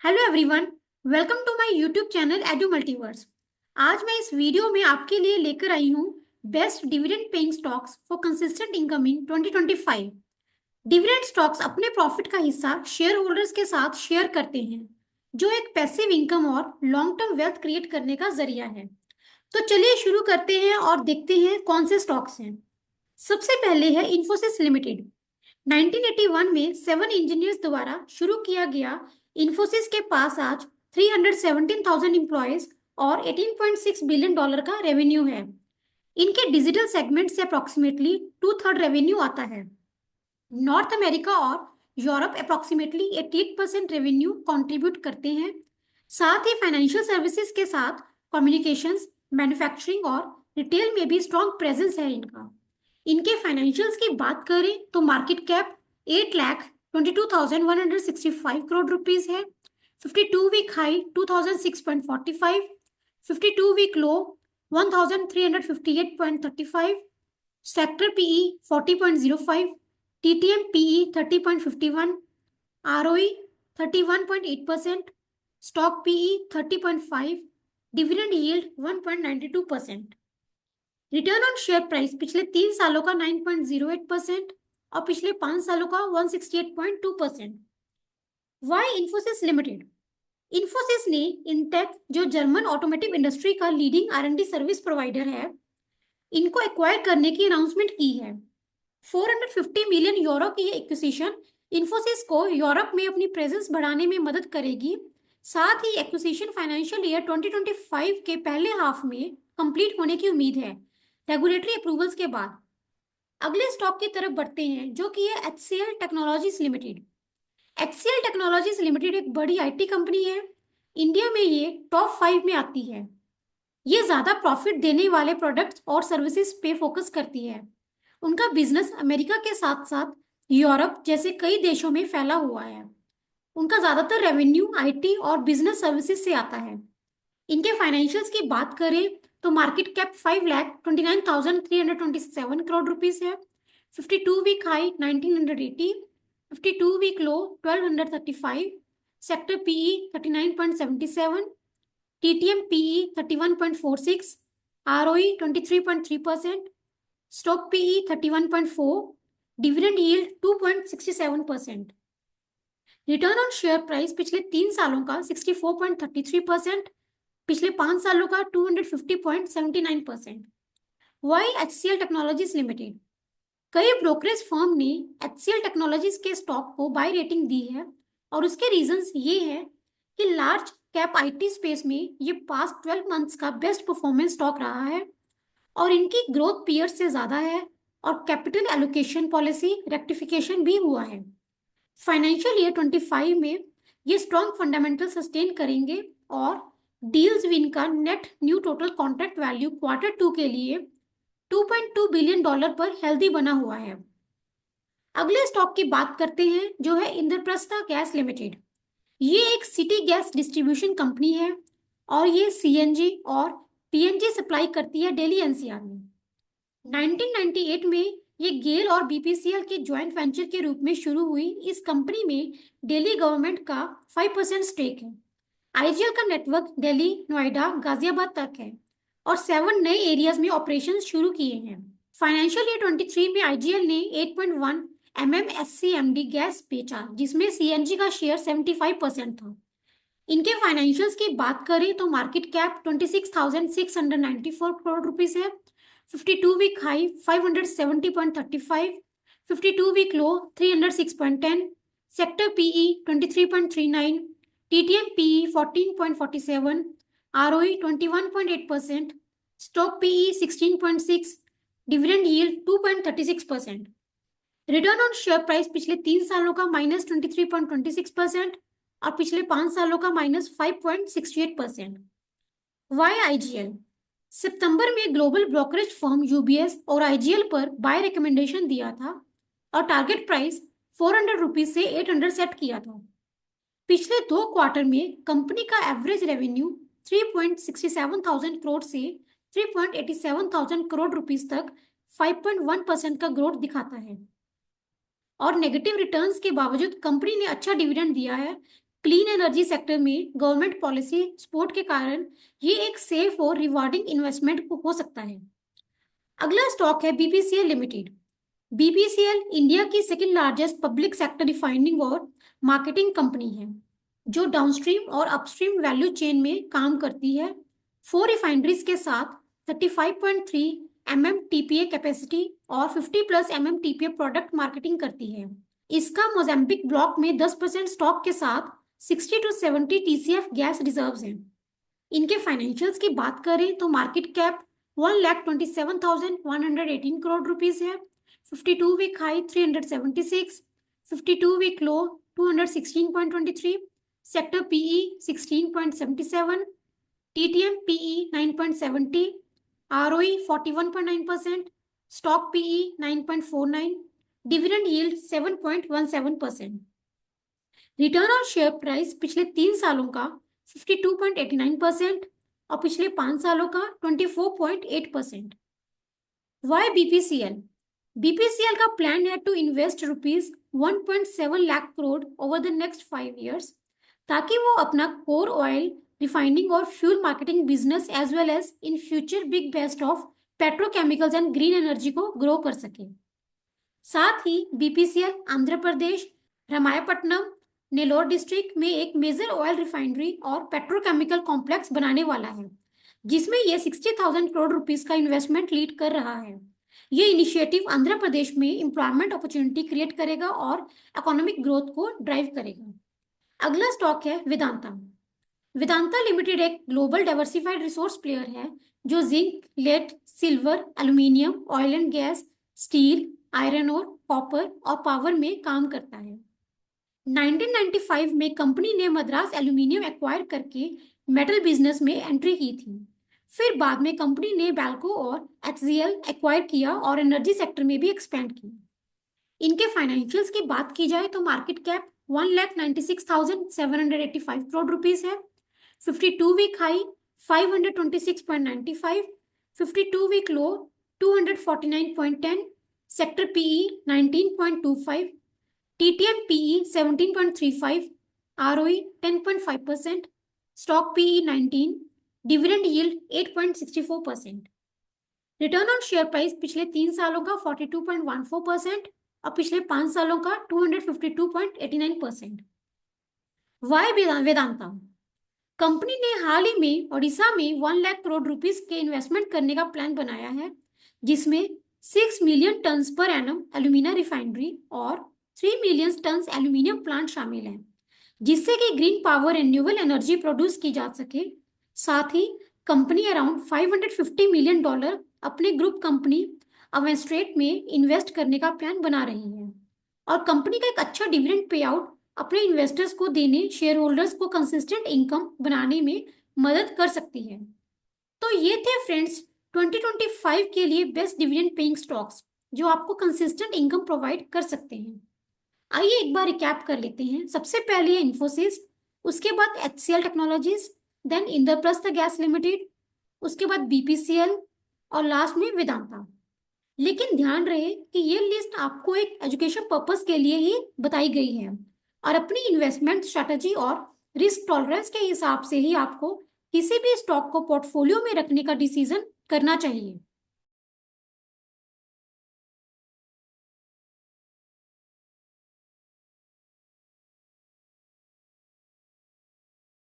Hello everyone, welcome to my YouTube channel edu multiverse. आज मैं इस वीडियो में आपके लिए लेकर आई हूँ best dividend paying stocks for consistent income in 2025। Dividend stocks अपने प्रॉफिट का हिस्सा शेयर होल्डर्स के साथ शेयर करते हैं, जो एक पैसिव इनकम और लॉन्ग टर्म वेल्थ क्रिएट करने का जरिया है। तो चलिए शुरू करते हैं और देखते हैं कौन से स्टॉक्स हैं। सबसे पहले है इन्फोसिस लिमिटेड। 1981 में 7 इंजीनियर्स द्वारा शुरू किया गया इन्फोसिस के पास आज 317,000 एम्प्लॉयज और $18.6 बिलियन का रेवेन्यू है। इनके डिजिटल सेगमेंट से अप्रोक्सीमेटली 2/3 रेवेन्यू आता है। नॉर्थ अमेरिका और यूरोप अप्रोक्सीमेटली 88% रेवेन्यू कंट्रीब्यूट करते हैं। साथ ही फाइनेंशियल सर्विसेज के साथ कम्युनिकेशंस, मैन्युफैक्चरिंग और रिटेल में भी स्ट्रॉन्ग प्रेजेंस है इनका। इनके फाइनेंशियल्स की बात करें तो मार्केट कैप 8,22,165 करोड़ रुपीस है। 52 week high 2006.45, 52 week low 1358.35, sector PE 40.05, TTM PE 30.51, ROE 31.8%, stock PE 30.5, dividend yield 1.92%। Return on share price पिछले 3 सालों का 9.08% और पिछले 5 सालों का 168.2%। Y Infosys limited. इन्फोसिस ने इंटेक, जो जर्मन ऑटोमोटिव इंडस्ट्री का लीडिंग आर&डी सर्विस प्रोवाइडर है, इनको एक्वायर करने की अनाउंसमेंट की है। 450 मिलियन यूरो की ये एक्विजिशन इन्फोसिस को यूरोप में अपनी प्रेजेंस बढ़ाने में मदद करेगी। साथ ही एक्विजिशन फाइनेंशियल ईयर 2025 के पहले हाफ में कंप्लीट होने की उम्मीद है, रेगुलेटरी अप्रूवल्स के बाद। अगले स्टॉक की तरफ बढ़ते हैं, जो कि है HCL technologies limited. HCL technologies limited एक बड़ी आईटी कंपनी है। इंडिया में ये टॉप 5 में आती है। ये ज्यादा प्रॉफिट देने वाले प्रोडक्ट्स और सर्विसेज पे फोकस करती है। उनका बिजनेस अमेरिका के साथ साथ यूरोप जैसे कई देशों में फैला हुआ है। उनका ज्यादातर रेवेन्यू आईटी और बिजनेस सर्विसेज से आता है। इनके फाइनेंशियल्स की बात करें तो मार्केट कैप 5,29,327 करोड़ रुपीस है। 52 week high 1980, 52 week low 1235, sector PE 39.77, TTM PE 31.46, ROE 23.3%, stock PE 31.4, dividend yield 2.67%। Return on share price पिछले 3 सालों का 64.33%, पिछले 5 सालों का 250.79%। Why HCL technologies limited. कई ब्रोकरेज फर्म ने एचसीएल टेक्नोलॉजीज के स्टॉक को बाय रेटिंग दी है और उसके रीजंस ये है कि लार्ज कैप आईटी स्पेस में ये पास्ट 12 मंथ्स का बेस्ट परफॉर्मेंस स्टॉक रहा है और इनकी ग्रोथ पीयर्स से ज्यादा है और कैपिटल एलोकेशन पॉलिसी रेक्टिफिकेशन भी हुआ है। फाइनेंशियल ईयर 25 में ये स्ट्रॉन्ग फंडामेंटल सस्टेन करेंगे और डील्स विन का net new total contract value Q2 के लिए $2.2 बिलियन पर हेल्दी बना हुआ है। अगले स्टॉक की बात करते हैं, जो है इंद्रप्रस्था गैस लिमिटेड। ये एक सिटी गैस डिस्ट्रीब्यूशन कंपनी है और ये सीएनजी और पीएनजी सप्लाई करती है दिल्ली एनसीआर में। 1998 में ये गेल और बीपीसीएल के ज्वाइंट वेंचर के रूप में शुरू हुई इस कंपनी में दिल्ली गवर्नमेंट का 5% स्टेक है। आईजीएल का नेटवर्क दिल्ली, नोएडा, गाजियाबाद तक है और 7 नए एरियाज में ऑपरेशंस शुरू किए हैं। फाइनेंशियल ईयर 23 में आईजीएल ने 8.1 एमएमएससीएमडी गैस बेचा, जिसमें सीएनजी का शेयर 75% था। इनके फाइनेंशियल्स की बात करें तो मार्केट कैप 26,694 करोड़ रुपीस है। 52 week high 570.35, 52 week low 306.10, sector PE 23.39, TTM PE 14.47, ROE 21.8%, stock PE 16.6, dividend yield 2.36%। Return on share price पिछले 3 सालों का -23.26% और पिछले 5 सालों का -5.68%। Y IGL. सितंबर में ग्लोबल ब्रोकरेज फर्म यूबीएस और आईजीएल पर बाय रिकमेंडेशन दिया था और टारगेट प्राइस 400 रुपीज से 800 सेट किया था। पिछले 2 क्वार्टर में कंपनी का एवरेज रेवेन्यू 3.67 करोड़ से 3.87 करोड़ रुपीस तक 5.1% का ग्रोथ दिखाता है और नेगेटिव रिटर्न्स के बावजूद कंपनी ने अच्छा डिविडेंड दिया है। क्लीन एनर्जी सेक्टर में गवर्नमेंट पॉलिसी सपोर्ट के कारण ये एक सेफ और रिवार्डिंग इन्वेस्टमेंट हो सकता है। अगला स्टॉक है बीपीसीएल लिमिटेड। बीपीसीएल इंडिया की second largest public sector refining और मार्केटिंग कंपनी है, जो डाउनस्ट्रीम और अपस्ट्रीम वैल्यू चेन में काम करती है। 4 रिफाइनरीज के साथ 35.3 MMTPA कैपेसिटी और 50+ MMTPA प्रोडक्ट मार्केटिंग करती है। इसका मोजाम्बिक ब्लॉक में 10% स्टॉक के साथ 60 to 70 TCF गैस रिजर्व्स हैं। इनके फाइनेंशियल्स की बात करें तो मार्केट कैप 1,27,118 करोड़ रुपीस है। 52 week high 376, 52 week low 216.23, sector PE 16.77, TTM PE 9.70, ROE 41.9%, stock PE 9.49, dividend yield 7.17%। Return on share price पिछले 3 सालों का 52.89% और पिछले 5 सालों का 24.8%। Why BPCL? बीपीसीएल का प्लान है to invest ₹1.7 lakh crore over the next 5 years, ताकि वो अपना कोर ऑयल रिफाइनिंग और fuel marketing business as well as in future big best of petrochemicals and green energy को ग्रो कर सके। साथ ही बीपीसीएल आंध्र प्रदेश रामायपट्टनम नेलोर डिस्ट्रिक्ट में एक मेजर ऑयल रिफाइनरी और पेट्रोकेमिकल कॉम्प्लेक्स बनाने वाला है, जिसमें यह 60,000 करोड़ रुपीस का इन्वेस्टमेंट लीड कर रहा है। ये इनिशिएटिव आंध्र प्रदेश में एम्प्लॉयमेंट अपॉर्चुनिटी क्रिएट करेगा और इकोनॉमिक ग्रोथ को ड्राइव करेगा। अगला स्टॉक है वेदांता। वेदांता लिमिटेड एक ग्लोबल डाइवर्सिफाइड रिसोर्स प्लेयर है, जो zinc, lead, silver, aluminium, oil and gas, steel, iron और कॉपर और पावर में काम करता है। 1995 में कंपनी ने मद्रास एल्यूमिनियम एक्वायर करके मेटल बिजनेस में एंट्री की थी। फिर बाद में कंपनी ने बैल्को और HCL एक्वायर किया और एनर्जी सेक्टर में भी एक्सपेंड किया। इनके फाइनेंशियल्स की बात की जाए तो मार्केट कैप 1,96,785 करोड़ रुपीस है। 52 week high 526.95, 52 week low 249.10, sector PE 19.25, TTM PE 17.35, ROE 10.5%, stock PE 19, dividend yield 8.64%। Return on share price पिछले 3 सालों का 42.14% और पिछले 5 सालों का 252.89%। वाई वेदांता? कंपनी ने हाल ही में ओडिशा में 1 लाख करोड़ रुपीस के इन्वेस्टमेंट करने का प्लान बनाया है, जिसमें 6 million turns per annum alumina refinery और 3 मिलियन टन्स एल्यूमिनियम प्लांट शामिल हैं, जिससे कि green power renewable energy produce की जा सके। साथ ही कंपनी अराउंड $550 मिलियन अपने ग्रुप कंपनी अवेस्ट्रेट में इन्वेस्ट करने का प्लान बना रही है, और कंपनी का एक अच्छा डिविडेंड पे आउट अपने इन्वेस्टर्स को देने शेयर होल्डर्स को कंसिस्टेंट इनकम बनाने में मदद कर सकती है। तो ये थे फ्रेंड्स 2025 के लिए बेस्ट डिविडेंड पेइंग स्टॉक्स, जो आपको कंसिस्टेंट इनकम प्रोवाइड कर सकते हैं। आइए एक बार रिकैप कर लेते हैं। सबसे पहले है इन्फोसिस, उसके बाद HCL technologies, then Indraprastha gas limited, उसके बाद बीपीसीएल और लास्ट में वेदांता। लेकिन ध्यान रहे कि ये लिस्ट आपको एक एजुकेशन पर्पस के लिए ही बताई गई है, और अपनी इन्वेस्टमेंट स्ट्रेटजी और रिस्क टॉलरेंस के हिसाब से ही आपको किसी भी स्टॉक को पोर्टफोलियो में रखने का डिसीजन करना चाहिए।